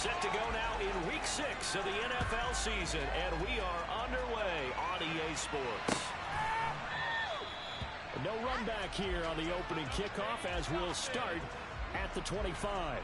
Set to go now in Week 6 of the NFL season, and we are underway on EA Sports. No run back here on the opening kickoff as we'll start at the 25.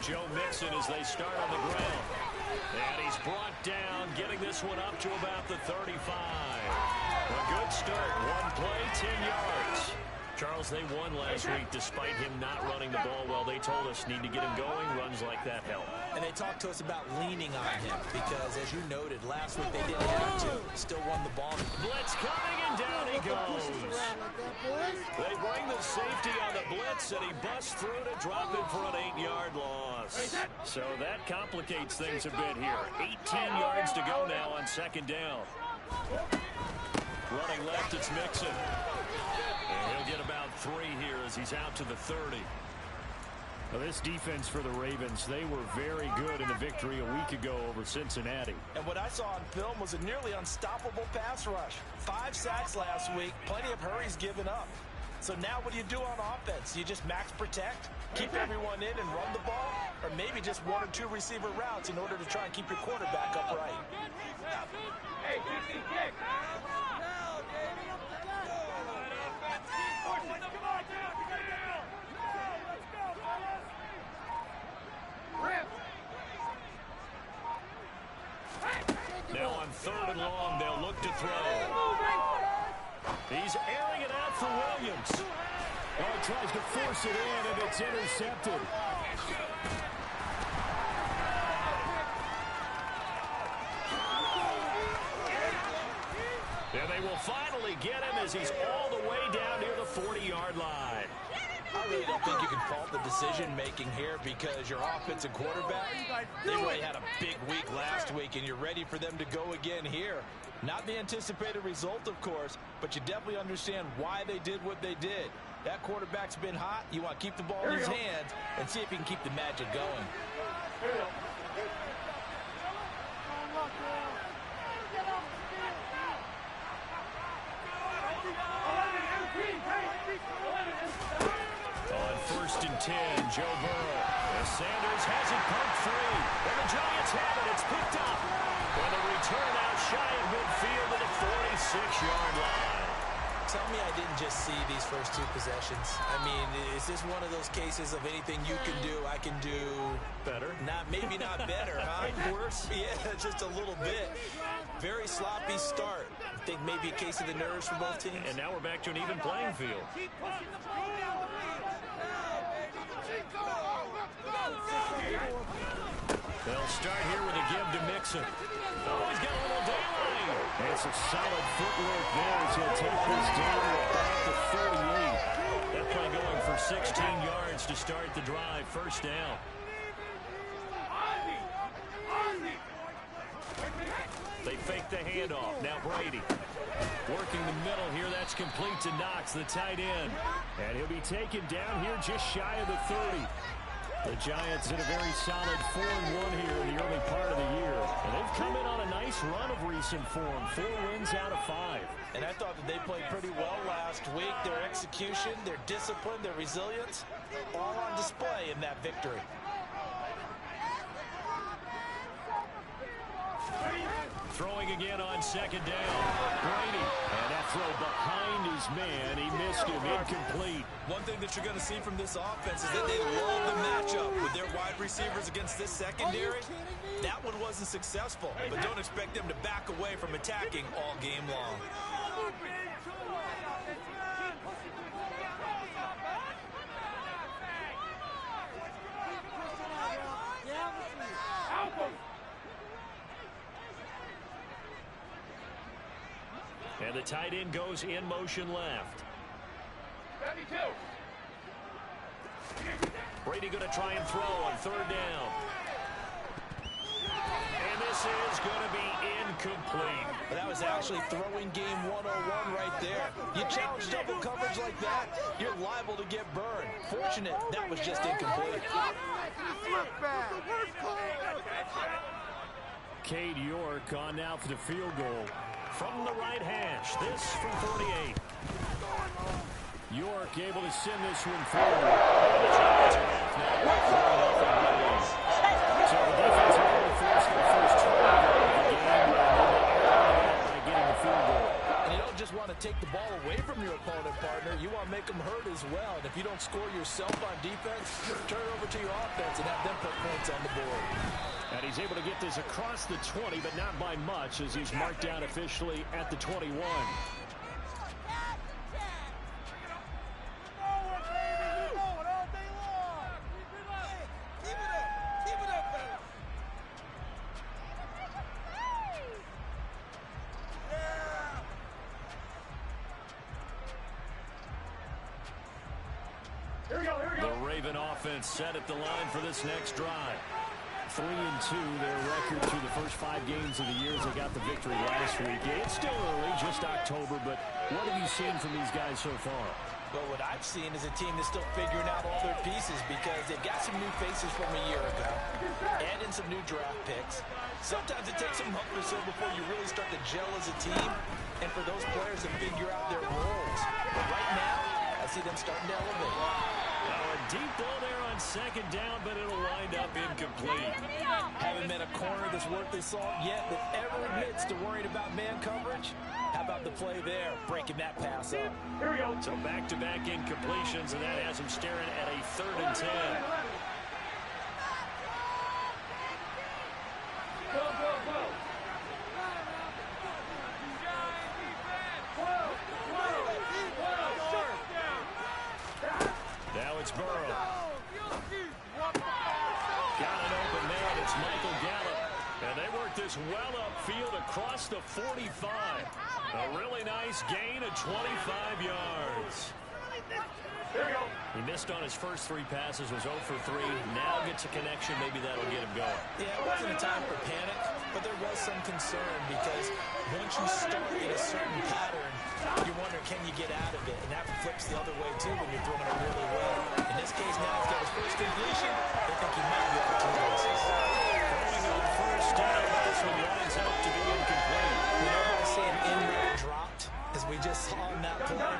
Joe Mixon as they start on the ground. And he's brought down, getting this one up to about the 35. A good start. One play, 10 yards. Charles, they won last week despite him not running the ball well. They told us need to get him going. Runs like that help. And they talked to us about leaning on him because, as you noted, last week they didn't have to. Still won the ball. Blitz coming, and down he goes. They bring the safety on the blitz, and he busts through to drop it for an 8-yard loss. So that complicates things a bit here. 18 yards to go now on second down. Running left, it's Mixon. And he'll get about 3 here as he's out to the 30. Well, this defense for the Ravens, they were very good in the victory a week ago over Cincinnati. And what I saw on film was a nearly unstoppable pass rush. 5 sacks last week, plenty of hurries given up. So now what do you do on offense? You just max protect, keep everyone in and run the ball, or maybe just 1 or 2 receiver routes in order to try and keep your quarterback upright. Hey, kick. Now on 3rd and long, they'll look to throw. He's airing it out for Williams. Oh, he tries to force it in, and it's intercepted. And they will finally get him as he's all the way down near the 40-yard line. I really don't think you can fault the decision-making here because your offensive quarterback, they really had a big week last week, and you're ready for them to go again here. Not the anticipated result, of course, but you definitely understand why they did what they did. That quarterback's been hot. You want to keep the ball in his hands and see if he can keep the magic going. On 1st and 10, Joe Burrow. As Sanders has it pumped free. And the Giants have it. It's picked up. And the return out shy of midfield to the 46-yard line. Tell me I didn't just see these first 2 possessions. I mean, is this one of those cases of anything you can do, I can do better? Maybe not better, huh? Worse? Yeah, just a little bit. Very sloppy start. I think maybe a case of the nerves for both teams. And now we're back to an even playing field. They'll start here with a give to Mixon. Oh, he's got a little daylight. It's a solid footwork there as he'll take this down to about the 38. That play going for 16 yards to start the drive. First down. They fake the handoff. Now Brady. Working the middle here. That's complete to Knox, the tight end. And he'll be taken down here just shy of the 30. The Giants in a very solid 4-1 here in the early part of the year. And they've come in on a nice run of recent form. 4 wins out of 5. And I thought that they played pretty well last week. Their execution, their discipline, their resilience, all on display in that victory. Throwing again on 2nd down. Brady. And that throw behind his man. He missed him. Incomplete. One thing that you're going to see from this offense is that they love the matchup with their wide receivers against this secondary. That one wasn't successful, but don't expect them to back away from attacking all game long. And the tight end goes in motion left. 72. Brady going to try and throw on third down. And this is going to be incomplete. That was actually throwing game 101 right there. You challenge double coverage like that, you're liable to get burned. Fortunate, that was just incomplete. Cade York on now for the field goal. From the right hash, this from 48. York able to send this one forward. So the defense only forced the first turnover of the game by getting the field goal. And you don't just want to take the ball away from your opponent, partner. You want to make them hurt as well. And if you don't score yourself on defense, turn it over to your offense and have them put points on the board. And he's able to get this across the 20, but not by much, as he's marked down officially at the 21. The Raven offense set at the line for this next drive. 3-2, their record through the first 5 games of the year as they got the victory last week. It's still early, just October, but what have you seen from these guys so far? Well, what I've seen is a team that's still figuring out all their pieces because they've got some new faces from a year ago and in some new draft picks. Sometimes it takes a month or so before you really start to gel as a team and for those players to figure out their roles. But right now, I see them starting to elevate. A deep ball there on second down, but it'll wind up incomplete. Haven't met a corner that's worth his salt yet that ever admits to worrying about man coverage. How about the play there, breaking that pass up? Here we go. So back-to-back incompletions, and that has him staring at a 3rd and 10. Go, go, go. Now it's Burrow. Got an open man. It's Michael Gallup. And they work this well upfield across the 45. A really nice gain of 25 yards. Here we go. He missed on his first 3 passes, was 0 for 3. Now gets a connection. Maybe that'll get him going. Yeah, it wasn't a time for panic, but there was some concern because once you start in a certain pattern, you wonder, can you get out of it? And that flips the other way, too, when you're throwing it really well. In this case, now he's got his first completion. They think he might be able to do this. Throwing on first down, but this one winds up to be incomplete. Whenever I see an in-route dropped, as we just saw in that play,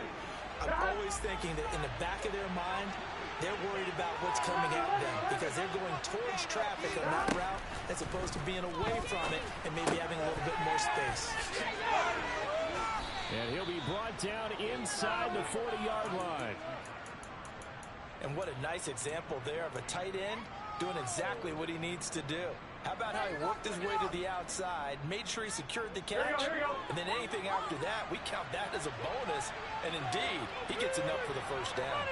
I'm always thinking that in the back of their mind, they're worried about what's coming at them because they're going towards traffic on that route as opposed to being away from it and maybe having a little bit more space. And he'll be brought down inside the 40-yard line. And what a nice example there of a tight end doing exactly what he needs to do. How about how he worked his way to the outside, made sure he secured the catch, and then anything after that, we count that as a bonus. And indeed, he gets enough for the first down.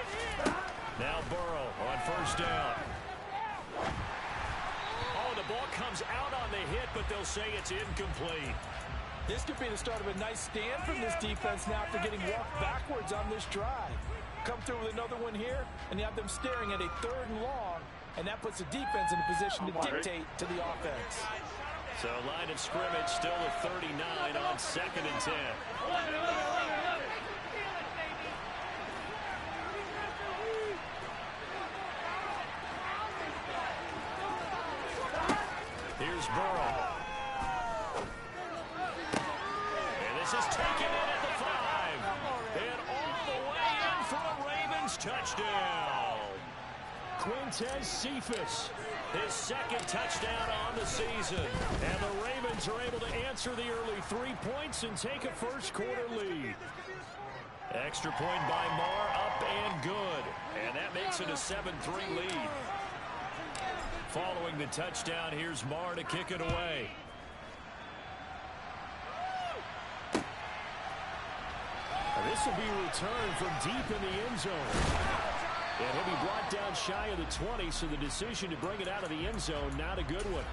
Now Burrow on first down. Oh, the ball comes out on the hit, but they'll say it's incomplete. This could be the start of a nice stand from this defense now after getting walked backwards on this drive. Come through with another one here, and you have them staring at a 3rd and long, and that puts the defense in a position to dictate to the offense. So line of scrimmage still at 39 on 2nd and 10. Here's Burrow. And this is taken in at the 5. And all the way in for a Ravens touchdown. Quintez Cephus, his 2nd touchdown on the season. And the Ravens are able to answer the early 3 points and take a first-quarter lead. Extra point by Marr, up and good. And that makes it a 7-3 lead. Following the touchdown, here's Marr to kick it away. And this will be returned from deep in the end zone. And he'll be brought down shy of the 20, so the decision to bring it out of the end zone, not a good one.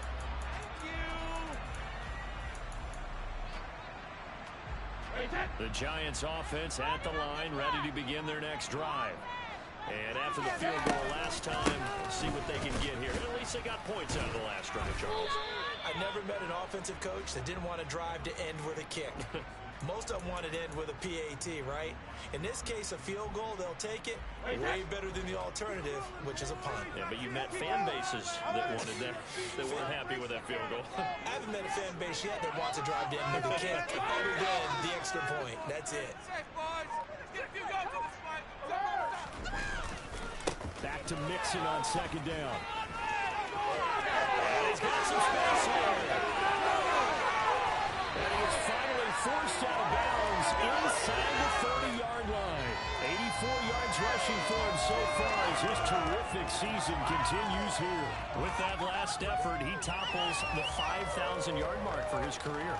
The Giants offense at the line, ready to begin their next drive. And after the field goal last time, see what they can get here. At least they got points out of the last drive, Charles. I never met an offensive coach that didn't want to drive to end with a kick. Most of them wanted to end with a PAT, right? In this case, a field goal, they'll take it. Way better than the alternative, which is a punt. Yeah, but you met fan bases that wanted that, that weren't happy with that field goal. I haven't met a fan base yet that wants to drive to end with a kick other than the extra point. That's it. Back to Mixon on second down. And he's got some space here. And he is finally forced out of bounds inside the 30-yard line. 84 yards rushing for him so far as his terrific season continues here. With that last effort, he topples the 5,000-yard mark for his career.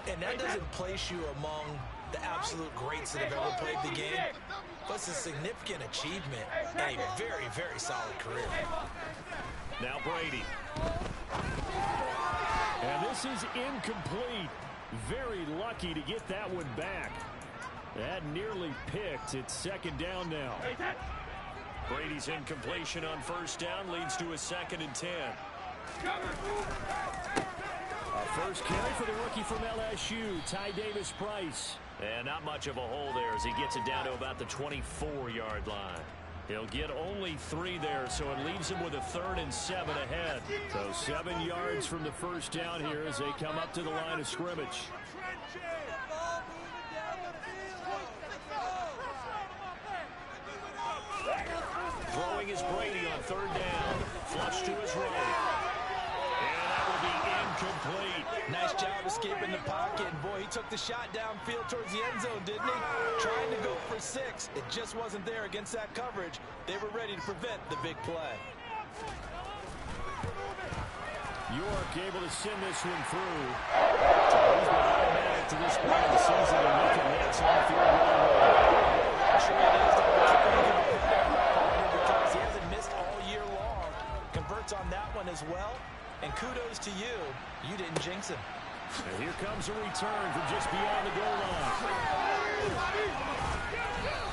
And that doesn't place you among the absolute greats that have ever played the game. But it's a significant achievement and a very, very solid career. Now Brady. And this is incomplete. Very lucky to get that one back. That nearly picked. It's second down now. Brady's incompletion on first down leads to a 2nd and 10. A first carry for the rookie from LSU, Ty Davis-Price. And not much of a hole there as he gets it down to about the 24-yard line. He'll get only 3 there, so it leaves him with a 3rd and 7 ahead. So 7 yards from the first down here as they come up to the line of scrimmage. Throwing is Brady on 3rd down. Flush to his right. And that will be incomplete. Nice job escaping the pocket. And boy, he took the shot downfield towards the end zone, didn't he? Trying to go for 6. It just wasn't there against that coverage. They were ready to prevent the big play. York able to send this one through. So he's been automatic to this point of the season, and we can Nets on the field right away. Sure it is. Because he hasn't missed all year long. Converts on that one as well. And kudos to you. You didn't jinx him. And here comes a return from just beyond the goal line.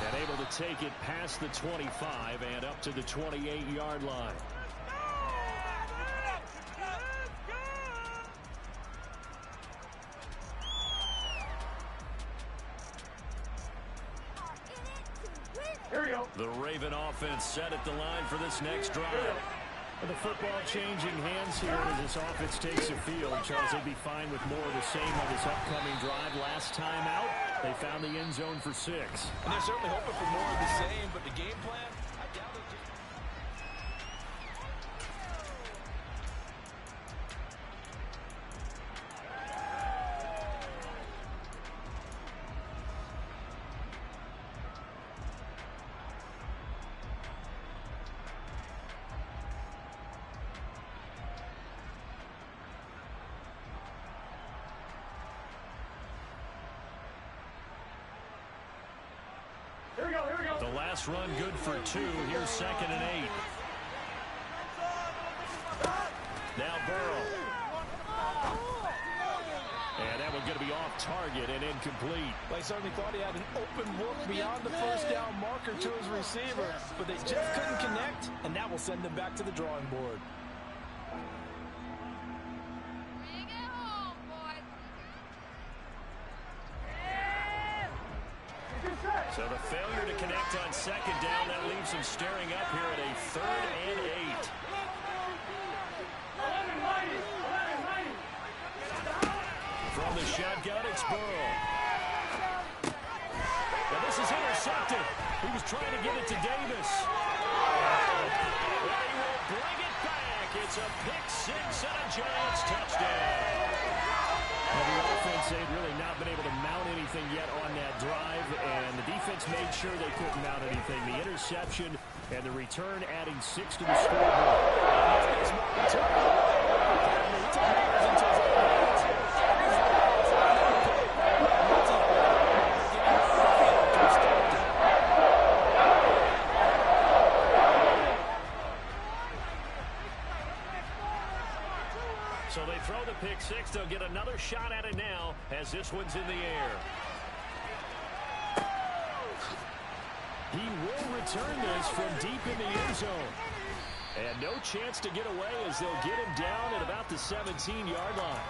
And able to take it past the 25 and up to the 28-yard line. Here we go. The Raven offense set at the line for this next drive. And the football changing hands here as this offense takes the field. Charles, they'd be fine with more of the same on this upcoming drive. Last time out, they found the end zone for 6. And they're certainly hoping for more of the same, but the game plan, I doubt it. Here we go, here we go. The last run good for 2. Here's 2nd and 8. Now Burrow. And that one's going to be off target and incomplete. They certainly thought he had an open look beyond the first down marker to his receiver, but they just couldn't connect, and that will send them back to the drawing board. So the failure to connect on 2nd down, that leaves him staring up here at a 3rd and 8. From the shotgun, it's Burrow. Now this is intercepted. He was trying to get it to Davis. Well, he will bring it back. It's a pick 6 and a Giants touchdown. And the offense, they'd really not been able to mount anything yet on that drive, and the defense made sure they couldn't mount anything. The interception and the return adding 6 to the scoreboard. So they throw the pick 6. They'll get another shot at it now as this one's in the air. He will return this from deep in the end zone. And no chance to get away as they'll get him down at about the 17-yard line.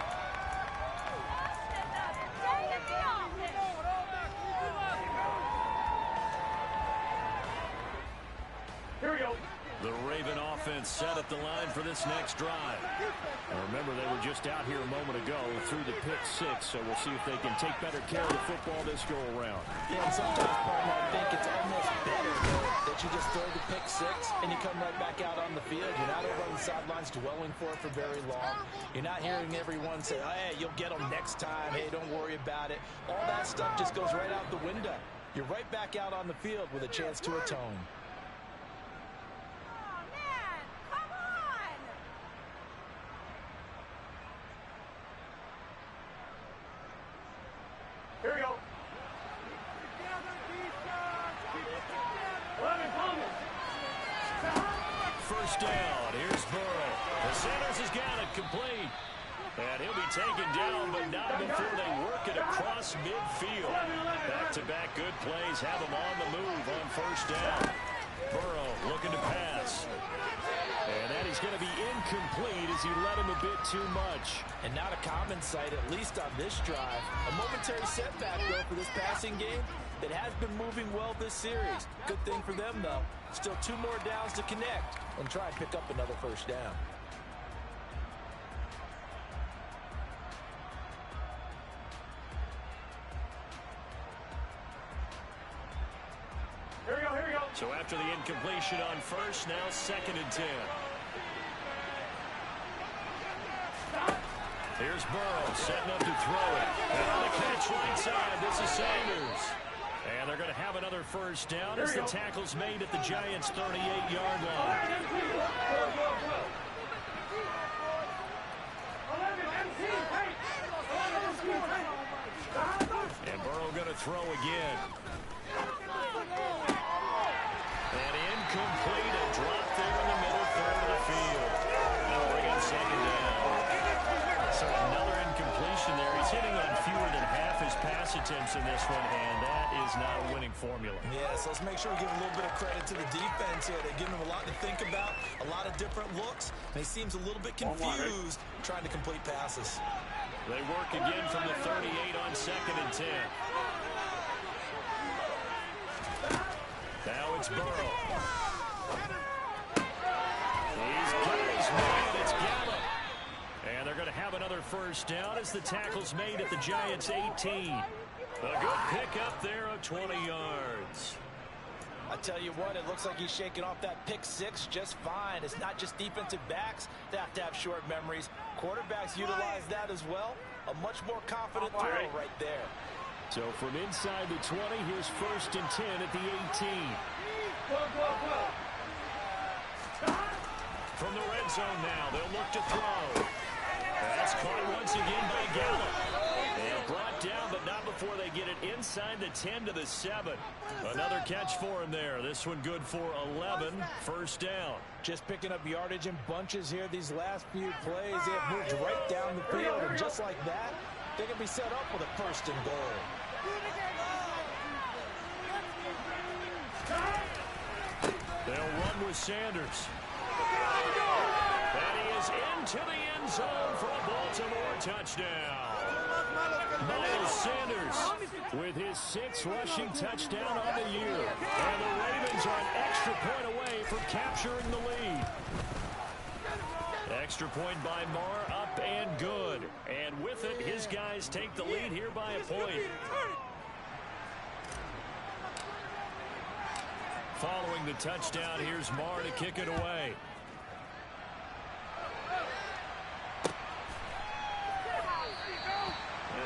Here we go. The Raven offense set at the line for this next drive. And remember, they were just out here a moment ago through the pick six, so we'll see if they can take better care of the football this go-around. Yeah, and sometimes, partner, I think it's almost better that you just throw the pick six and you come right back out on the field. You're not over on the sidelines dwelling for it for very long. You're not hearing everyone say, oh, hey, you'll get them next time. Hey, don't worry about it. All that stuff just goes right out the window. You're right back out on the field with a chance to atone. Here we go. 11 coming. First down. Here's Burrow. The Sanders has got it complete. And he'll be taken down, but not before they work it across midfield. Back-to-back good plays have him on the move on first down. Burrow looking to pass. And that is going to be incomplete as he led him a bit too much. And not a common sight, at least on this drive. A momentary setback, though, for this passing game that has been moving well this series. Good thing for them, though. Still 2 more downs to connect and try and pick up another first down. Here we go, here we go. So after the incompletion on first, now 2nd and 10. Here's Burrow setting up to throw it. And on the catch right side, this is Sanders. And they're going to have another first down as the tackle's made at the Giants' 38-yard line. 11, 18, And Burrow going to throw again. And incomplete, a drop there in the middle third of the field. Now bring on 2nd down. So another incompletion there. He's hitting on fewer than half his pass attempts in this one, and that is not a winning formula. Yes, let's make sure we give a little bit of credit to the defense here. They're giving him a lot to think about, a lot of different looks, and he seems a little bit confused trying to complete passes. They work again from the 38 on 2nd and 10. Now it's Burrow. He's got his man. It's Gallup. And they're going to have another first down as the tackle's made at the Giants' 18. A good pickup there of 20 yards. I tell you what, it looks like he's shaking off that pick six just fine. It's not just defensive backs that have to have short memories. Quarterbacks utilize that as well. A much more confident throw right there. So from inside the 20, here's 1st and 10 at the 18. From the red zone now, they'll look to throw. That's caught once again by Gallup. And brought down, but not before they get it inside the 10 to the 7. Another catch for him there. This one good for 11. First down. Just picking up yardage in bunches here these last few plays. They have moved right down the field, and just like that, they can be set up with a 1st and goal. They'll run with Sanders. And he is into the end zone for a Baltimore touchdown. Miles Sanders with his 6th rushing touchdown on the year. And the Ravens are an extra point away from capturing the lead. Extra point by Marr, up and good. And with it, his guys take the lead here by a point. Following the touchdown, here's Marr to kick it away.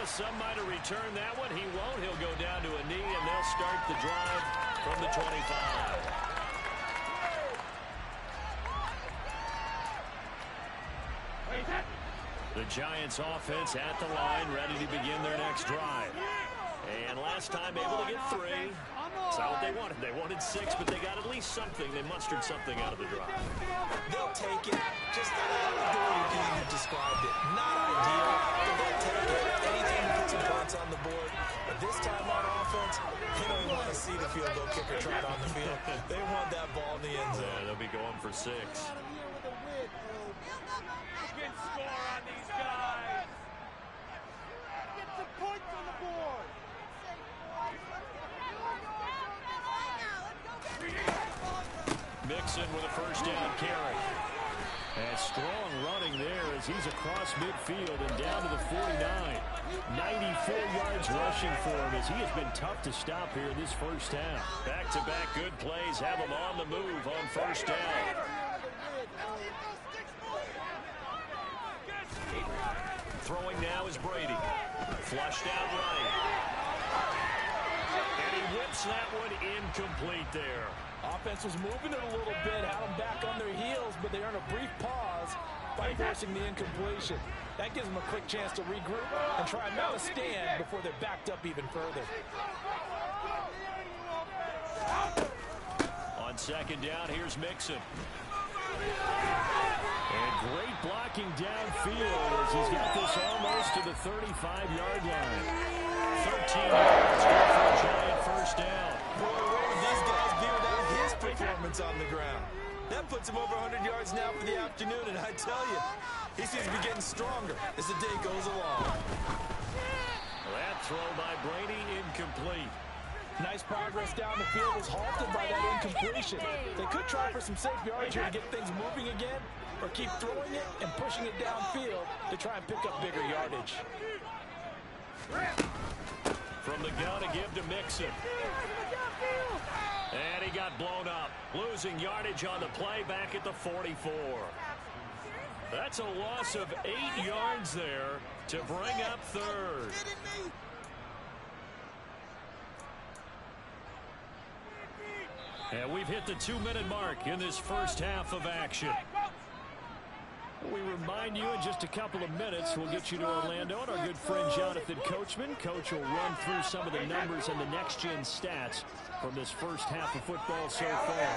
Some might have returned that one. He won't. He'll go down to a knee, and they'll start the drive from the 25. The Giants offense at the line, ready to begin their next drive. And last time able to get 3. That's not what they wanted. They wanted 6, but they got at least something. They mustered something out of the drive. They'll take it. Just the way you described it. Not ideal, but they'll take it. Anything to put some points on the board. But this time on offense, they don't even want to see the field 6. Good score on these guys. Get some points on the board. Mixon with a first down carry. And strong running there as he's across midfield and down to the 49. 94 yards rushing for him as he has been tough to stop here in this first half. Back-to-back good plays have him on the move on first down. Throwing now is Brady. Flushed out right. And he whips that one incomplete there. Offense was moving it a little bit, had them back on their heels, but they earned a brief pause by forcing the incompletion. That gives them a quick chance to regroup and try and mount a stand before they're backed up even further. On second down, here's Mixon. And great blocking downfield as he's got this almost to the 35-yard line. 13 yards for a Giant first down. Boy, where would these guys be without his performance on the ground? That puts him over 100 yards now for the afternoon, and I tell you, he seems to be getting stronger as the day goes along. That throw by Brady incomplete. Nice progress down the field was halted by that incompletion. They could try for some safe yards here to get things moving again, or keep throwing it and pushing it downfield to try and pick up bigger yardage. From the gun to give to Mixon. And he got blown up. Losing yardage on the play back at the 44. That's a loss of 8 yards there to bring up third. And we've hit the 2-minute mark in this first half of action. We remind you in just a couple of minutes we'll get you to Orlando and our good friend Jonathan Coachman. Coach will run through some of the numbers and the next-gen stats from this first half of football so far.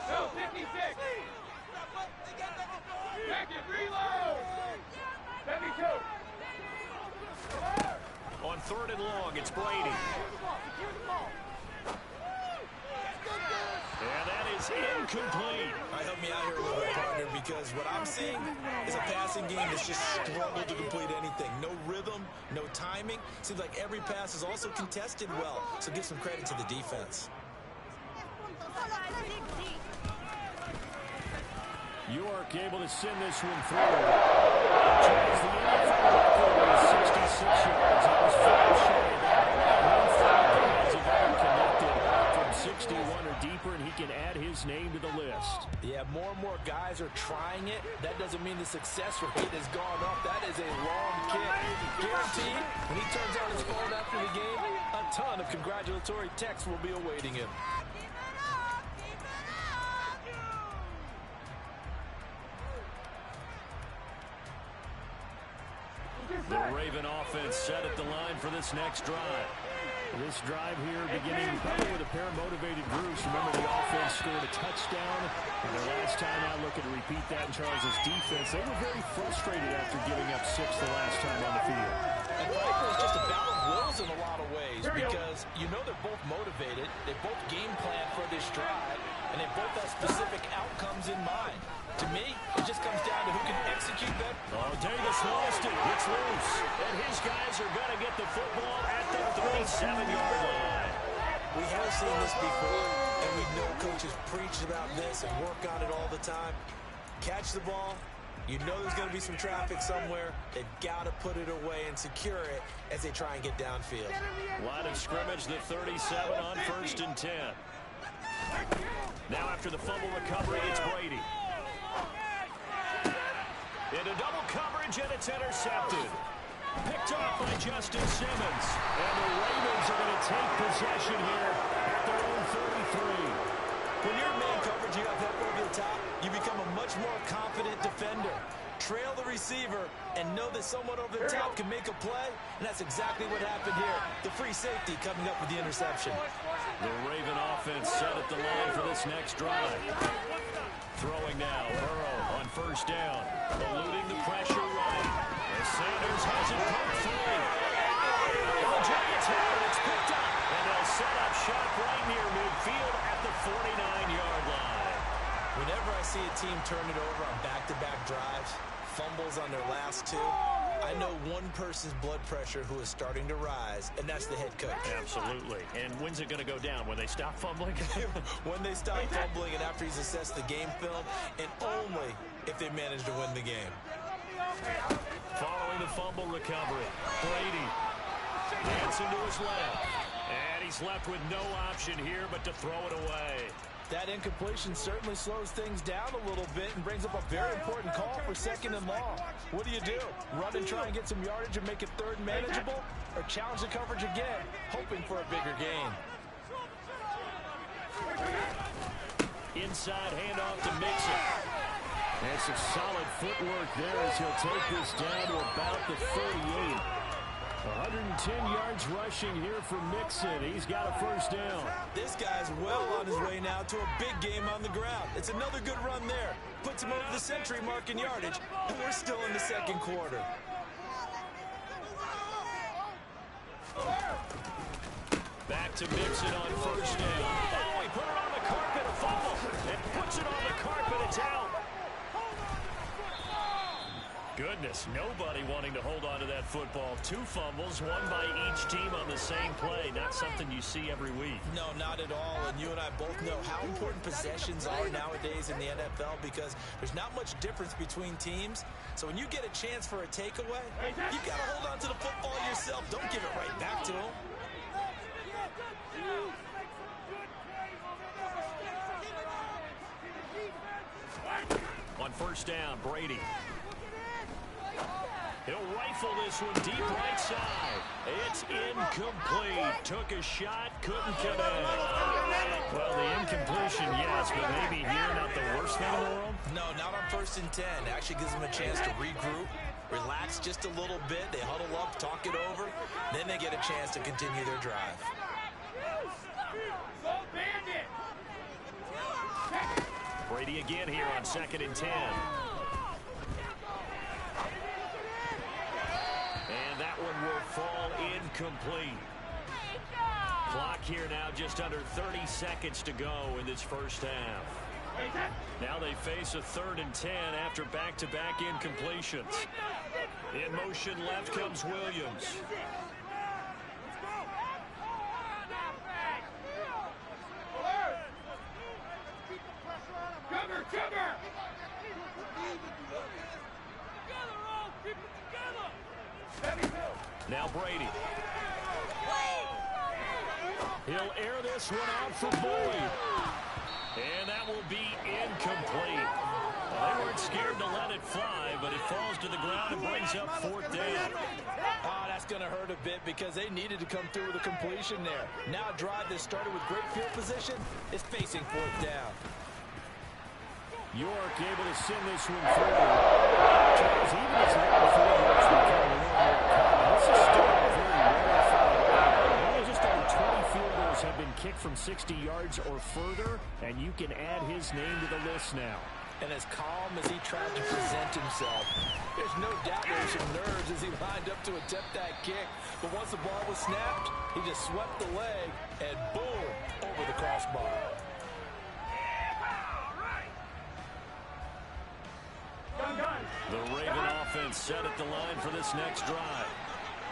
Go, 56. Back it, reload. 72. On third and long, it's Brady. And that is incomplete. All right, help me out here a little bit, partner, because what I'm seeing is a passing game that's just struggled to complete anything. No rhythm, no timing. Seems like every pass is also contested well, so give some credit to the defense. York able to send this one through. Tries the NFL record with 66 yards. That was 5 shy of that. 1 have ever connected from 61 or deeper, and he can add his name to the list. Yeah, more and more guys are trying it. That doesn't mean the success rate has gone up. That is a long kick. Guaranteed, when he turns on his phone after the game, a ton of congratulatory texts will be awaiting him. The Raven offense set at the line for this next drive. This drive here beginning probably with a pair of motivated groups. Remember, the offense scored a touchdown. And the last time I look at repeat that in Charles' defense, they were very frustrated after giving up 6 the last time on the field. And frankly, it's just a battle of wills in a lot of ways because you know they're both motivated. They both game plan for this drive, and they both have specific outcomes in mind. To me, it just comes down to who can execute that. Oh, Davis lost it. It's loose. And his guys are going to get the football at the 37-yard line. We have seen this before, and we know coaches preach about this and work on it all the time. Catch the ball. You know there's going to be some traffic somewhere. They've got to put it away and secure it as they try and get downfield. Line of scrimmage, the 37 on 1st and 10. Now after the fumble recovery, it's Brady. Into double coverage, and it's intercepted. Picked off by Justin Simmons. And the Ravens are going to take possession here at their own 33. When you're in man coverage, you have help over the top, you become a much more confident defender. Trail the receiver and know that someone over the top can make a play, and that's exactly what happened here. The free safety coming up with the interception. The Raven offense set at the line for this next drive. Throwing now, Burrow on 1st down, eluding the pressure right. And Sanders has it poked through. The Giants have it, it's picked up. And they'll set up shop right near midfield at the 49-yard last two, I know one person's blood pressure who is starting to rise, and that's the head coach. Absolutely. And when's it going to go down? When they stop fumbling? When they stop fumbling and after he's assessed the game film, and only if they manage to win the game. Following the fumble recovery, Brady dancing to his left. And he's left with no option here but to throw it away. That incompletion certainly slows things down a little bit and brings up a very important call for 2nd and long. What do? Run and try and get some yardage and make it 3rd manageable? Or challenge the coverage again, hoping for a bigger gain? Inside handoff to Mixon. And some solid footwork there as he'll take this down to about the 38. 110 yards rushing here for Mixon. He's got a first down. This guy's well on his way now to a big game on the ground. It's another good run there. Puts him over the century mark in yardage, and we're still in the 2nd quarter. Back to Mixon on first down. Oh, he put it on the carpet, a fumble, and puts it on the carpet. It's out. Goodness, nobody wanting to hold on to that football. 2 fumbles, one by each team on the same play. Not something you see every week. No, not at all. And you and I both know how important possessions are nowadays in the NFL because there's not much difference between teams. So when you get a chance for a takeaway, you got to hold on to the football yourself. Don't give it right back to him. On first down, Brady. He'll rifle this one deep right side. It's incomplete. Took a shot, couldn't connect. Well, the incompletion, yes, but maybe here not the worst thing in the world? No, not on 1st and 10. Actually gives them a chance to regroup, relax just a little bit. They huddle up, talk it over. Then they get a chance to continue their drive. Brady again here on 2nd and 10. And that one will fall incomplete. Clock here now just under 30 seconds to go in this first half. Now they face a 3rd and 10 after back-to-back incompletions. In motion left comes Williams. Now Brady. He'll air this one out for Boyd. And that will be incomplete. Well, they weren't scared to let it fly, but it falls to the ground and brings up 4th down. Oh, that's going to hurt a bit because they needed to come through with a completion there. Now a drive that started with great field position is facing 4th down. York able to send this one forward. Charles, even as long forwards become a little more common, this is still a very rare. Only just over 20 field goals have been kicked from 60 yards or further, and you can add his name to the list now. And as calm as he tried to present himself, there's no doubt there were some nerves as he lined up to attempt that kick. But once the ball was snapped, he just swept the leg and boom, over the crossbar. The Raven offense set at the line for this next drive.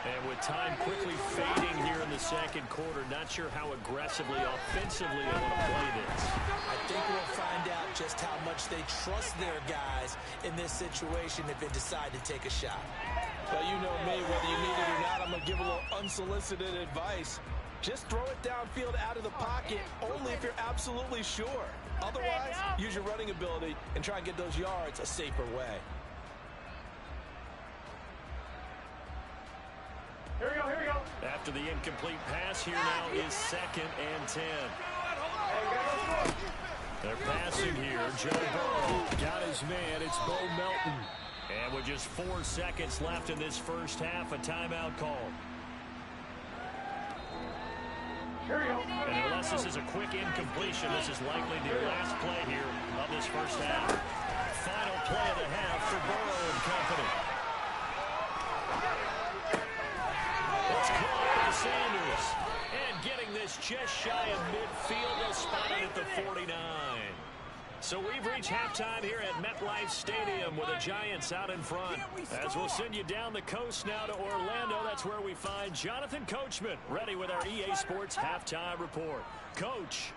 And with time quickly fading here in the 2nd quarter, not sure how aggressively, offensively they want to play this. I think we'll find out just how much they trust their guys in this situation if they decide to take a shot. Well, you know me, whether you need it or not, I'm going to give a little unsolicited advice. Just throw it downfield out of the pocket only if you're absolutely sure. Otherwise, use your running ability and try and get those yards a safer way. Here we go. After the incomplete pass, here now is 2nd and 10. They're passing here. Joe Burrow got his man. It's Bo Melton. And with just 4 seconds left in this first half, a timeout call. And unless this is a quick incompletion, this is likely the last play here of this first half. Final play of the half for Burrow and company. It's caught by Sanders. And getting this just shy of midfield, they'll spot it at the 49. So we've reached halftime here at MetLife Stadium with the Giants out in front. As we'll send you down the coast now to Orlando, that's where we find Jonathan Coachman ready with our EA Sports Halftime Report. Coach.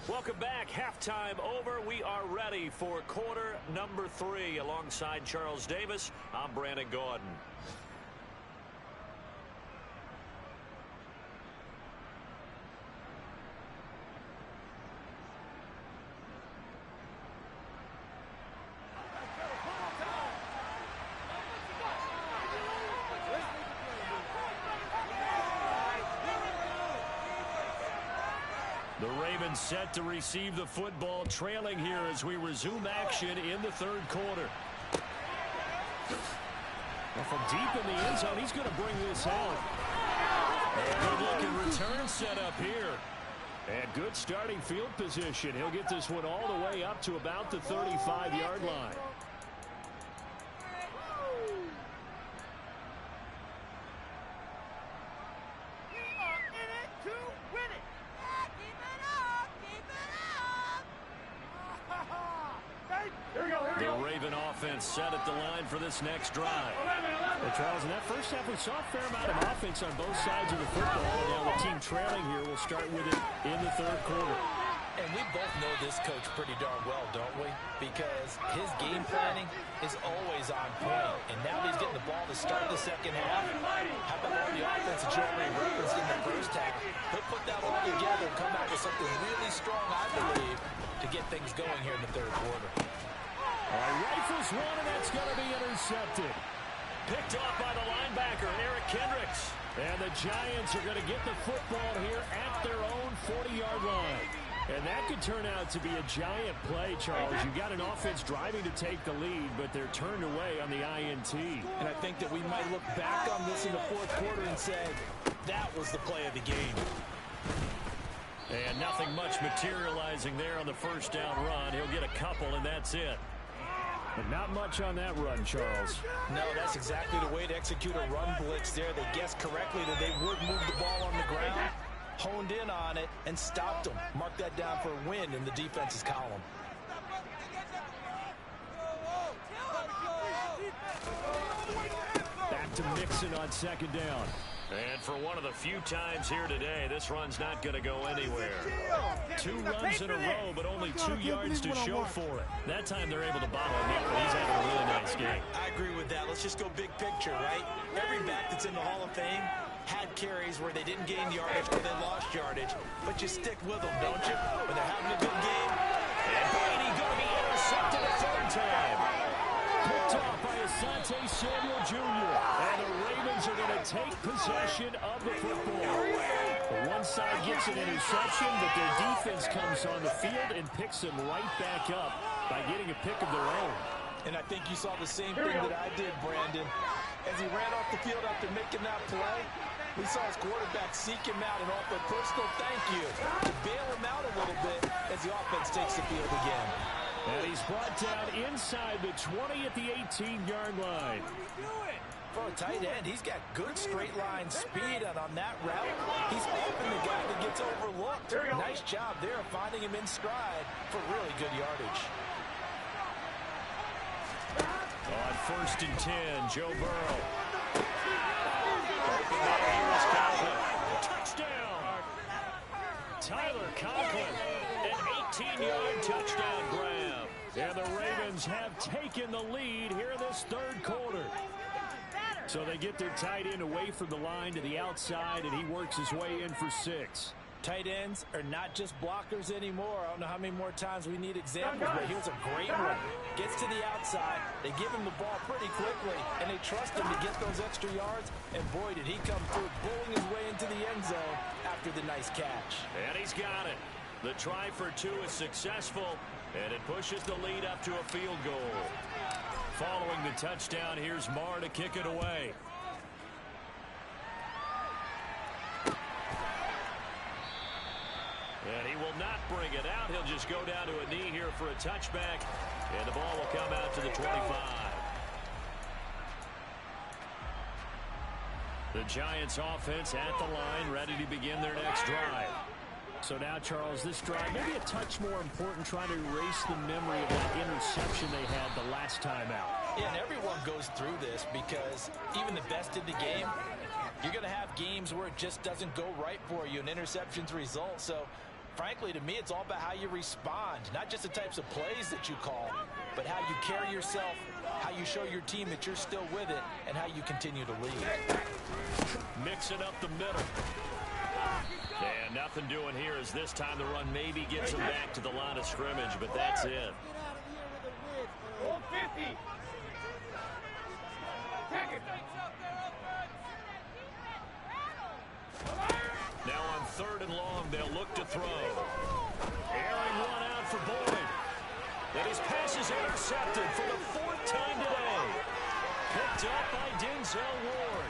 Welcome back. Halftime over. We are ready for quarter number 3. Alongside Charles Davis, I'm Brandon Gaudin. The Ravens set to receive the football, trailing here as we resume action in the third quarter. Well, from deep in the end zone, he's going to bring this out. Good-looking return set up here. And good starting field position. He'll get this one all the way up to about the 35-yard line. Set at the line for this next drive. Well, Charles, in that first half, we saw a fair amount of offense on both sides of the football. Now the team trailing here will start with it in the third quarter. And we both know this coach pretty darn well, don't we? Because his game planning is always on point. And now he's getting the ball to start the second half. How about all the offense that you already referenced in the first half? He'll put that all together and come out with something really strong, I believe, to get things going here in the third quarter. Rifles one, and that's going to be intercepted. Picked off by the linebacker, Eric Kendricks. And the Giants are going to get the football here at their own 40-yard line. And that could turn out to be a giant play, Charles. You've got an offense driving to take the lead, but they're turned away on the INT. And I think that we might look back on this in the fourth quarter and say, that was the play of the game. And nothing much materializing there on the first down run. He'll get a couple, and that's it. And not much on that run, Charles. No, that's exactly the way to execute a run blitz there. They guessed correctly that they would move the ball on the ground, honed in on it, and stopped them. Mark that down for a win in the defense's column. Back to Mixon on second down. And for one of the few times here today, this run's not going to go anywhere. 2 runs in a row, but only 2 yards to show for it. That time they're able to bottle him up, but he's having a really nice game. I agree with that. Let's just go big picture, right? Every back that's in the Hall of Fame had carries where they didn't gain yardage or they lost yardage, but you stick with them, don't you? When they're having a good game. And Brady going to be intercepted a third time. Picked off by Asante Samuel Jr. And the Ravens are going to take possession of the football. One side gets an interception, but their defense comes on the field and picks them right back up by getting a pick of their own. And I think you saw the same thing that I did, Brandon. As he ran off the field after making that play, we saw his quarterback seek him out and offer a personal thank you to bail him out a little bit as the offense takes the field again. And he's brought down inside the 20 at the 18-yard line. For a tight end, he's got good straight line speed, and on that route, he's often the guy that gets overlooked. Nice job there of finding him in stride for really good yardage. On 1st and 10, Joe Burrow. Touchdown! Tyler Conklin, an 18-yard touchdown grab. And the Ravens have taken the lead here in this third quarter. So they get their tight end away from the line to the outside, and he works his way in for 6. Tight ends are not just blockers anymore. I don't know how many more times we need examples, but here's a great one. Gets to the outside, they give him the ball pretty quickly, and they trust him to get those extra yards, and boy, did he come through, bowling his way into the end zone after the nice catch. And he's got it. The try for 2 is successful, and it pushes the lead up to a field goal. Following the touchdown, here's Marr to kick it away. not bring it out. He'll just go down to a knee here for a touchback, and the ball will come out to the 25. The Giants offense at the line, ready to begin their next drive. So now, Charles, this drive maybe a touch more important, trying to erase the memory of that interception they had the last time out. Yeah, and everyone goes through this because even the best in the game, you're going to have games where it just doesn't go right for you, and interceptions result. So, frankly, to me, it's all about how you respond, not just the types of plays that you call, but how you carry yourself, how you show your team that you're still with it, and how you continue to lead. Mixing up the middle. And nothing doing here as this time the run maybe gets him back to the line of scrimmage, but that's it. Now on 3rd and long, they'll look to throw. Airing one out for Boyd. And his pass is intercepted for the 4th time today. Picked up by Denzel Ward.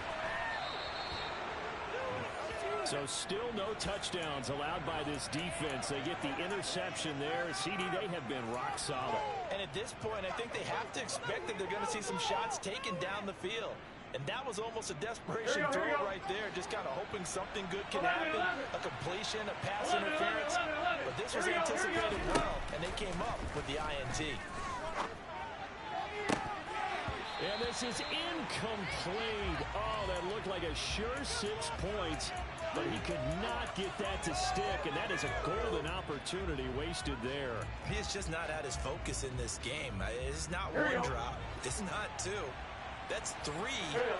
So still no touchdowns allowed by this defense. They get the interception there. CD, they have been rock solid. And at this point, I think they have to expect that they're going to see some shots taken down the field. And that was almost a desperation throw right there, just kind of hoping something good can happen, a completion, a pass interference. But this was anticipated well, and they came up with the INT. And this is incomplete. Oh, that looked like a sure 6 points. But he could not get that to stick, and that is a golden opportunity wasted there. He has just not had his focus in this game. It's not one drop. It's not 2. That's 3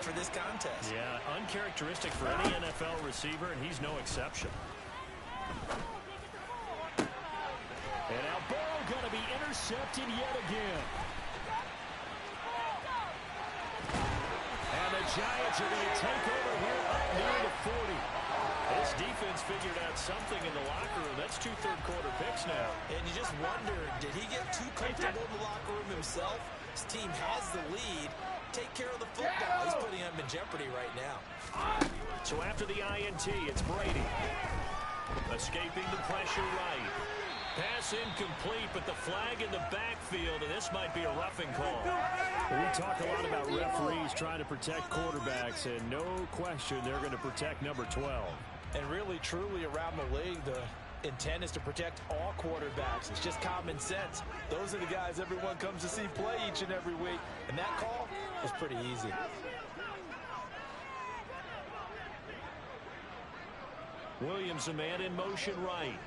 for this contest. Yeah, uncharacteristic for any NFL receiver, and he's no exception. And now Burrow going to be intercepted yet again. And the Giants are going to take over here up near the 40. This defense figured out something in the locker room. That's 2 third-quarter picks now. And you just wonder, did he get too comfortable in the locker room himself? His team has the lead. Take care of the football. He's putting him in jeopardy right now. So after the INT, it's Brady. Escaping the pressure right. Pass incomplete, but the flag in the backfield, and this might be a roughing call. We talk a lot about referees trying to protect quarterbacks, and no question they're going to protect number 12. And really, truly, around the league, the intent is to protect all quarterbacks. It's just common sense. Those are the guys everyone comes to see play each and every week, and that call was pretty easy. Williams, a man in motion right.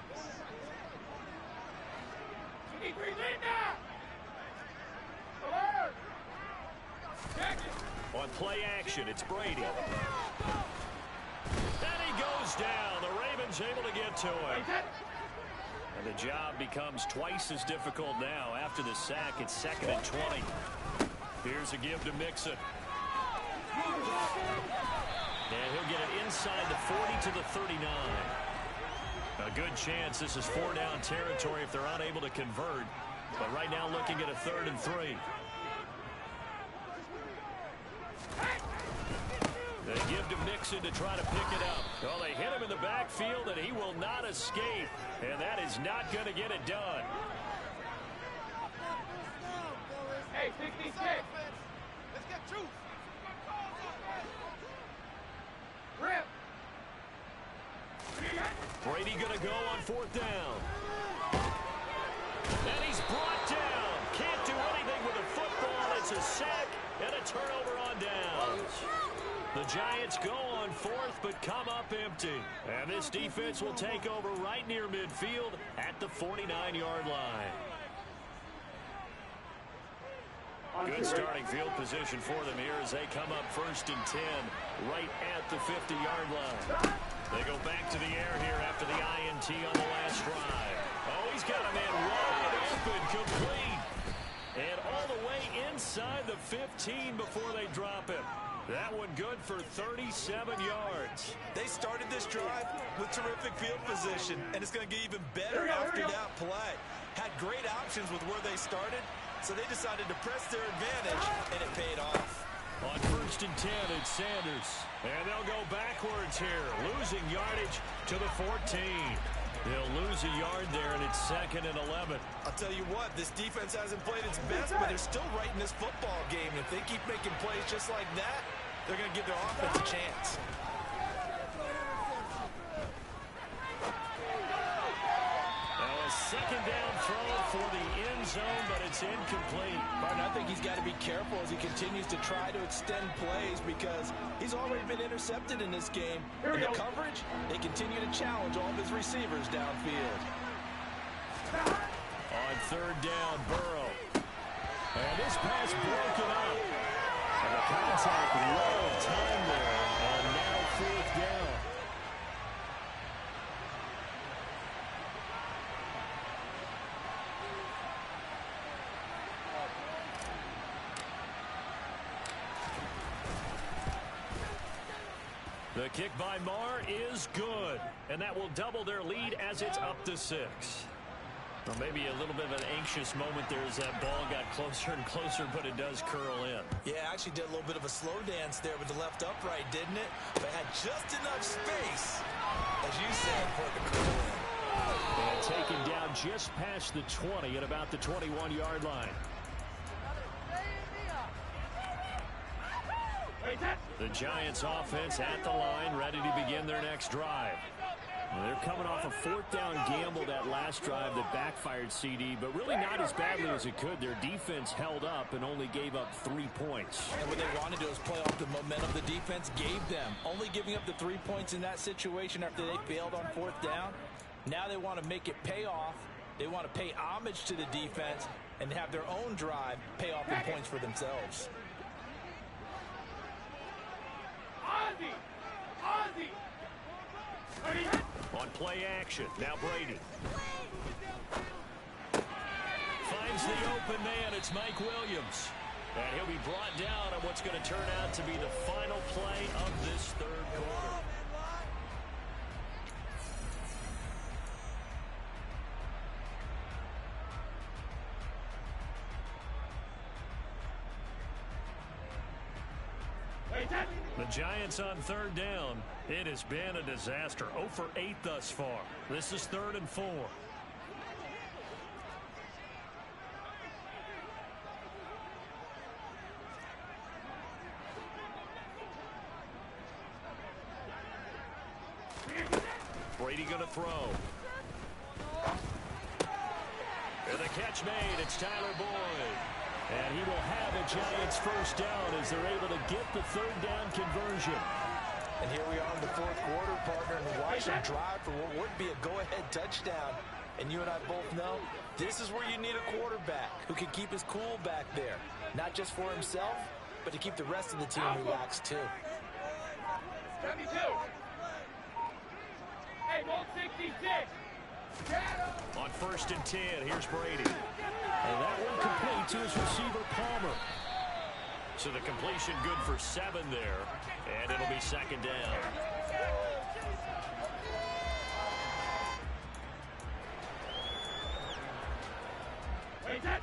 On play action, it's Brady. And he goes down. The Ravens able to get to him. And the job becomes twice as difficult now. After the sack, it's 2nd and 20. Here's a give to Mixon. And he'll get it inside the 40 to the 39. A good chance this is 4-down territory if they're unable to convert. But right now looking at a 3rd and 3. They give to Mixon to try to pick it up. Well, they hit him in the backfield, and he will not escape. And that is not going to get it done. Hey, 66. Let's get truth. Rip. Brady going to go on 4th down. And he's brought down. Can't do anything with the football. It's a sack and a turnover on downs. The Giants go on 4th, but come up empty. And this defense will take over right near midfield at the 49-yard line. Good starting field position for them here as they come up 1st and 10 right at the 50-yard line. They go back to the air here after the INT on the last drive. Oh, he's got a man wide open, complete. And all the way inside the 15 before they drop him. That one good for 37 yards. They started this drive with terrific field position, and it's going to get even better after that play. Had great options with where they started, so they decided to press their advantage, and it paid off. On 1st and 10, it's Sanders. And they'll go backwards here, losing yardage to the 14. They'll lose a yard there, and it's 2nd and 11. I'll tell you what, this defense hasn't played its best, but they're still right in this football game. If they keep making plays just like that, they're going to give their offense a chance. Now a 2nd down throw for the end zone, but it's incomplete. Martin, I think he's got to be careful as he continues to try to extend plays because he's already been intercepted in this game. In the coverage, they continue to challenge all of his receivers downfield. On 3rd down, Burrow. And this pass broken up. And the contact low time there. And now 4th down. The kick by Marr is good. And that will double their lead as it's up to 6. Well, maybe a little bit of an anxious moment there as that ball got closer and closer, but it does curl in. Yeah, actually did a little bit of a slow dance there with the left upright, didn't it? But had just enough space, as you said, for it to curl in. And taken down just past the 20 at about the 21-yard line. The Giants offense at the line, ready to begin their next drive. Well, they're coming off a 4th down gamble that last drive that backfired, CD, but really not as badly as it could. Their defense held up and only gave up 3 points. And what they wanted to do is play off the momentum the defense gave them. Only giving up the 3 points in that situation after they failed on 4th down. Now they want to make it pay off. They want to pay homage to the defense and have their own drive pay off in points for themselves. On play action, now Brady. Finds the open man, it's Mike Williams. And he'll be brought down on what's going to turn out to be the final play of this 3rd quarter. The Giants on 3rd down. It has been a disaster. 0 for 8 thus far. This is 3rd and 4. Brady going to throw. And the catch made. It's Tyler Boyd. And he will have a Giants 1st down as they're able to get the 3rd down conversion. And here we are in the 4th quarter, partner, and watch them drive for what would be a go-ahead touchdown. And you and I both know this is where you need a quarterback who can keep his cool back there. Not just for himself, but to keep the rest of the team relaxed, too. 72. Hey, 166. On 1st and 10, here's Brady. And that one complete to his receiver, Palmer. So the completion good for 7 there. And it'll be 2nd down. Wait, that.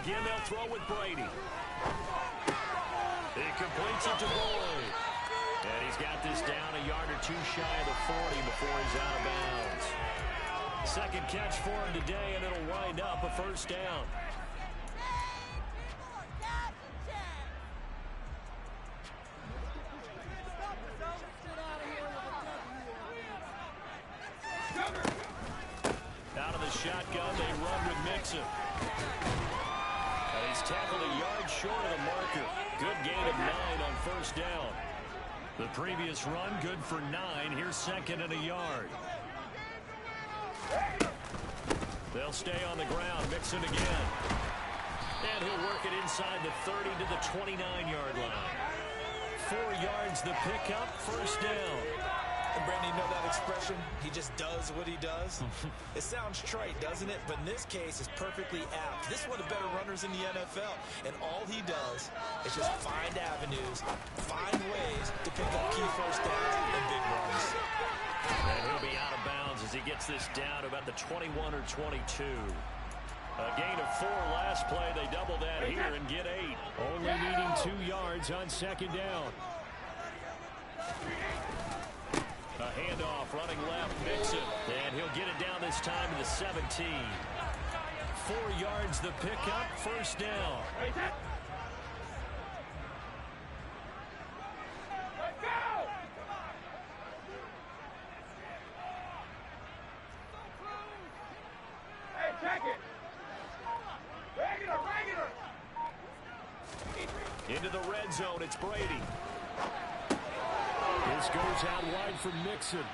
Again, they'll throw with Brady. He completes it to Boyd. And he's got this down a yard or 2 shy of the 40 before he's out of bounds. 2nd catch for him today, and it'll wind up a 1st down. Out of the shotgun, they run with Mixon. And he's tackled a yard short of the marker. Good gain of 9 on 1st down. The previous run, good for 9. Here's 2nd and a yard. They'll stay on the ground. Mixon again. And he'll work it inside the 30 to the 29-yard line. 4 yards the pickup, 1st down. And Brandon, you know that expression? He just does what he does. It sounds trite, doesn't it? But in this case, it's perfectly apt. This is one of the better runners in the NFL. And all he does is just find avenues, find ways to pick up key 1st downs and big runs. And he'll be out of bounds as he gets this down about the 21 or 22. A gain of 4 last play. They double that here and get 8. Only needing 2 yards on second down. A handoff running left, Mixon. And he'll get it down this time to the 17. 4 yards the pickup, first down. Into the red zone, it's Brady. This goes out wide for Mixon.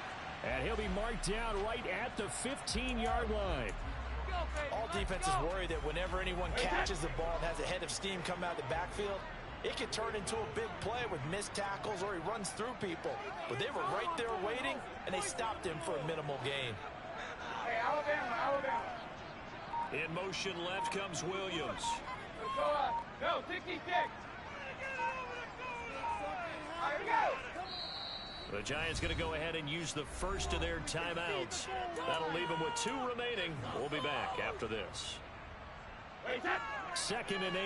And he'll be marked down right at the 15-yard line. All defenses worry that whenever anyone catches the ball and has a head of steam come out of the backfield, it could turn into a big play with missed tackles or he runs through people. But they were right there waiting, and they stopped him for a minimal gain. Hey, Alabama. In motion left comes Williams. Go, 66. Here we go. The Giants going to go ahead and use the first of their timeouts. That'll leave them with 2 remaining. We'll be back after this. Second and 8.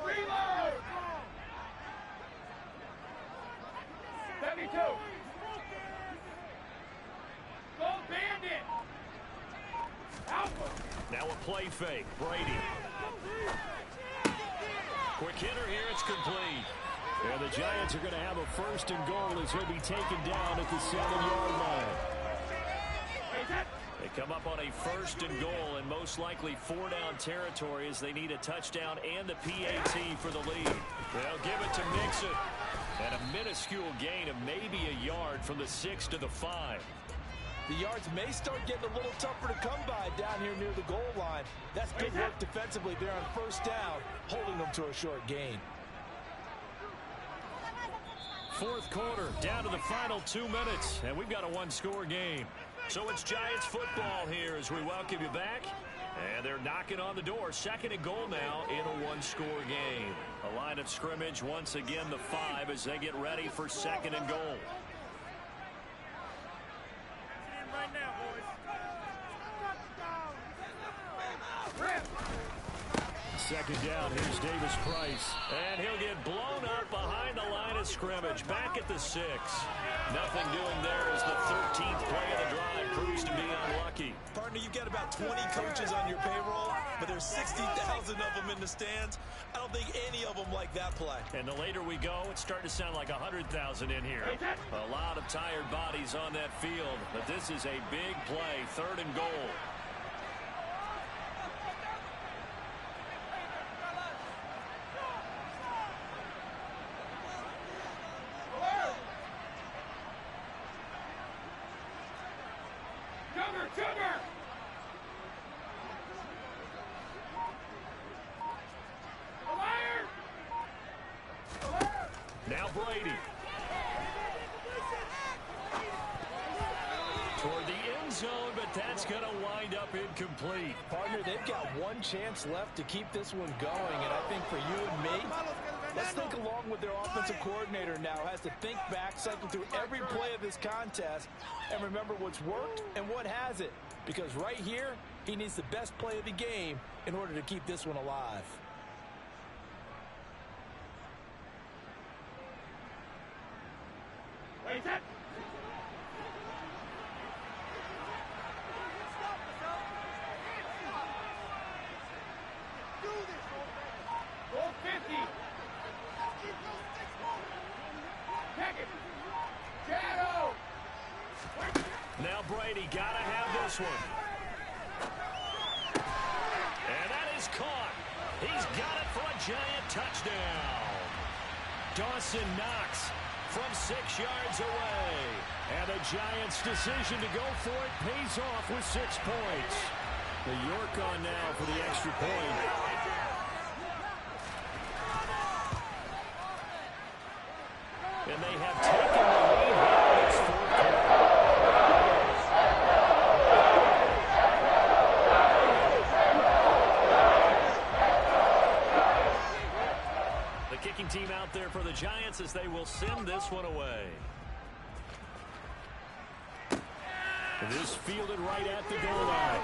Reload! 72. Go Bandit! Alpha! Now a play fake. Brady. Quick hitter here. It's complete. And the Giants are going to have a first and goal as he'll be taken down at the 7-yard line. They come up on a first and goal and most likely 4-down territory as they need a touchdown and the PAT for the lead. They'll give it to Mixon. And a minuscule gain of maybe a yard from the 6 to the 5. The yards may start getting a little tougher to come by down here near the goal line. That's good work defensively there on first down, holding them to a short gain. Fourth quarter, down to the final 2 minutes, and we've got a 1-score game. So it's Giants football here as we welcome you back. And they're knocking on the door. Second and goal now in a 1-score game. A line of scrimmage once again the 5 as they get ready for second and goal. Right now, boys. Second down, here's Davis Price. And he'll get blown up behind the line of scrimmage. Back at the 6. Nothing doing there as the 13th play of the drive proves to be unlucky. Partner, you've got about 20 coaches on your payroll, but there's 60,000 of them in the stands. I don't think any of them like that play. And the later we go, it's starting to sound like 100,000 in here. A lot of tired bodies on that field, but this is a big play, third and goal. Now Brady. Toward the end zone, but that's going to wind up incomplete. Partner, they've got one chance left to keep this one going, and I think for you and me, let's think along with their offensive coordinator now, has to think back, cycle through every play of this contest, and remember what's worked and what hasn't. Because right here, he needs the best play of the game in order to keep this one alive. Wait, that. Goal 50. Check it. Shadow. Now Brady got to have this one. And that is caught. He's got it for a Giant touchdown. Dawson Knox from 6 yards away. And the Giants' decision to go for it pays off with 6 points. The York on now for the extra point. they will send this one away. This fielded right at the goal line.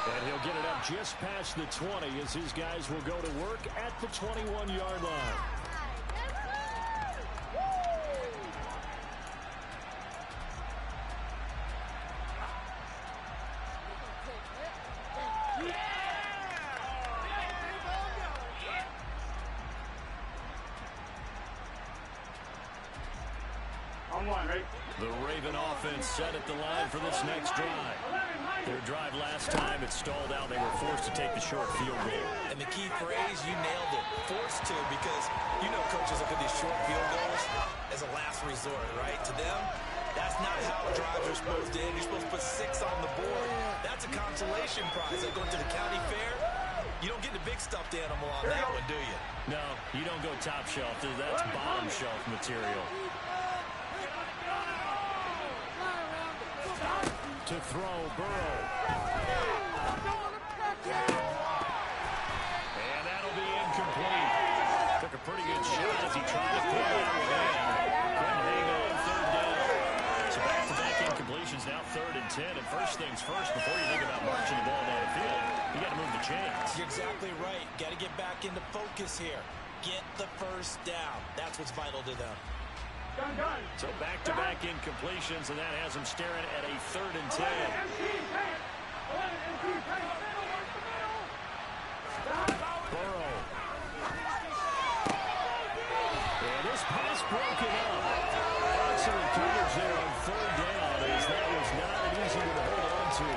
And he'll get it up just past the 20 as his guys will go to work at the 21-yard line. The Raven offense set at the line for this next drive. Their drive last time, it stalled out. They were forced to take the short field goal. And the key phrase, you nailed it, forced to, because you know coaches look at these short field goals as a last resort, right? To them, that's not how drives are supposed to end. You're supposed to put 6 on the board. That's a consolation prize. Like going to the county fair, you don't get the big stuffed animal on that one, do you? No, you don't go top shelf. That's bottom shelf material. To throw, Burrow. And that'll be incomplete. Took a pretty good shot as he tried to pull that one in. Couldn't hang on third down. So back-to-back incompletions, now 3rd and 10. And first things first, before you think about marching the ball down the field, you got to move the chains. You're exactly right. Got to get back into focus here. Get the first down. That's what's vital to them. So back-to-back incompletions, and that has them staring at a 3rd and 10. Burrow. And this pass broken up. Excellent coverage there on 3rd down, as that was not an easy one to hold on to.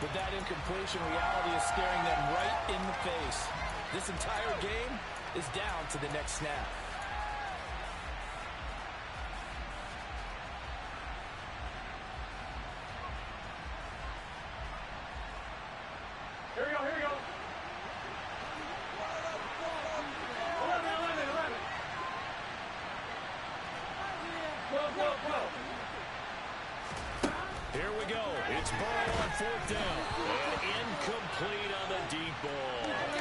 But that incompletion, reality is staring them right in the face. This entire game is down to the next snap. Here we go. It's Burrow on 4th down. And incomplete on the deep ball. They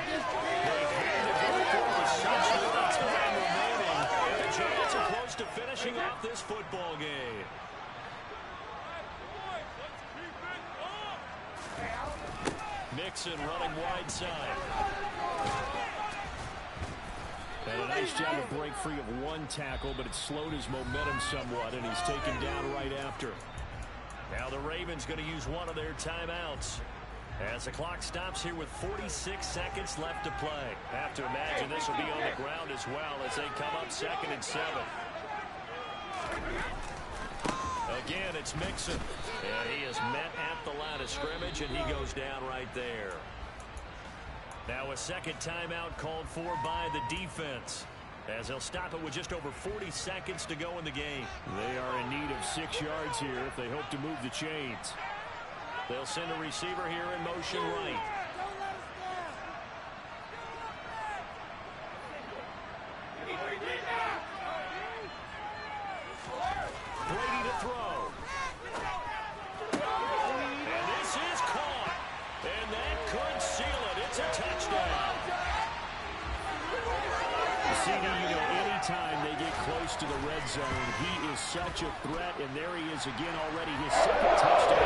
had to go for it with such little time remaining. And the Giants are close to finishing off this football game. Mixon running wide side. And a nice job to break free of one tackle, but it slowed his momentum somewhat, and he's taken down right after. Now the Ravens going to use one of their timeouts as the clock stops here with 46 seconds left to play. Have to imagine this will be on the ground as well as they come up 2nd and 7. Again, it's Mixon. And he is met at the line of scrimmage, and he goes down right there. Now a second timeout called for by the defense, as they'll stop it with just over 40 seconds to go in the game. They are in need of 6 yards here if they hope to move the chains. They'll send a receiver here in motion right. Brady to throw. And this is caught. And that could seal it. It's a touchdown. CD, you know, anytime they get close to the red zone, he is such a threat, and there he is again already, his 2nd touchdown.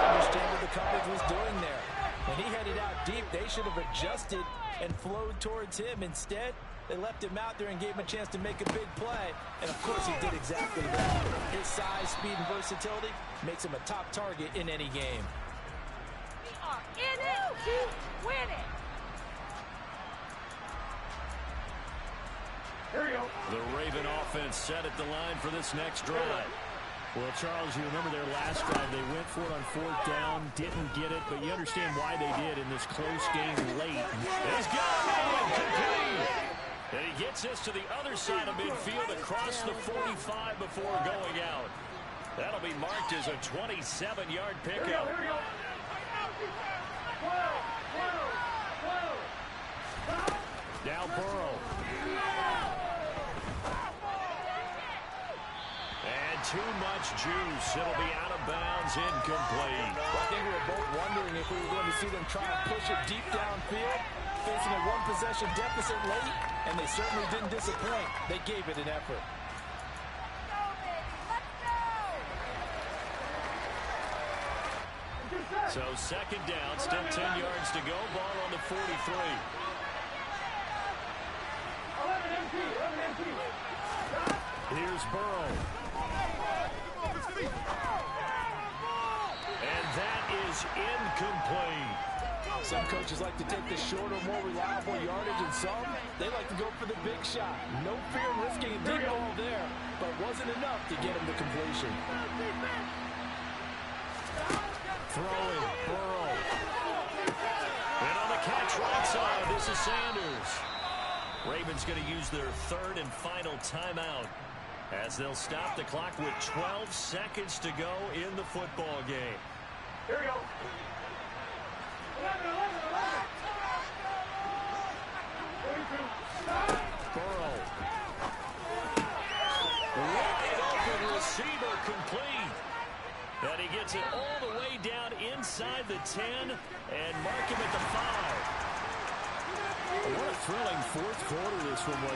Understand what the coverage was doing there. When he headed out deep, they should have adjusted and flowed towards him. Instead, they left him out there and gave him a chance to make a big play. And, of course, he did exactly that. His size, speed, and versatility makes him a top target in any game. We are in it to win it. Here we go. The Raven offense set at the line for this next drive. Well, Charles, you remember their last drive. They went for it on 4th down, didn't get it, but you understand why they did in this close game late. He's got it, complete. And he gets us to the other side of midfield across the 45 before going out. That'll be marked as a 27-yard pickup. Now Burrow. And had too much juice. It'll be out of bounds, incomplete. I think we were both wondering if we were going to see them try and push it deep downfield, facing a one-possession deficit late, and they certainly didn't disappoint. They gave it an effort. So second down, still 10 yards to go. Ball on the 43. Here's Burrow. And that is incomplete. Some coaches like to take the shorter, more reliable yardage, and some, they like to go for the big shot. No fear in risking a deep ball there, but wasn't enough to get him to completion. Throwing, Burrow. And on the catch right side, this is Sanders. Ravens going to use their third and final timeout as they'll stop the clock with 12 seconds to go in the football game. Here we go. 11. Burrow. Wide open receiver complete. And he gets it all the way down inside the 10 and mark him at the 5. What a thrilling fourth quarter this one was.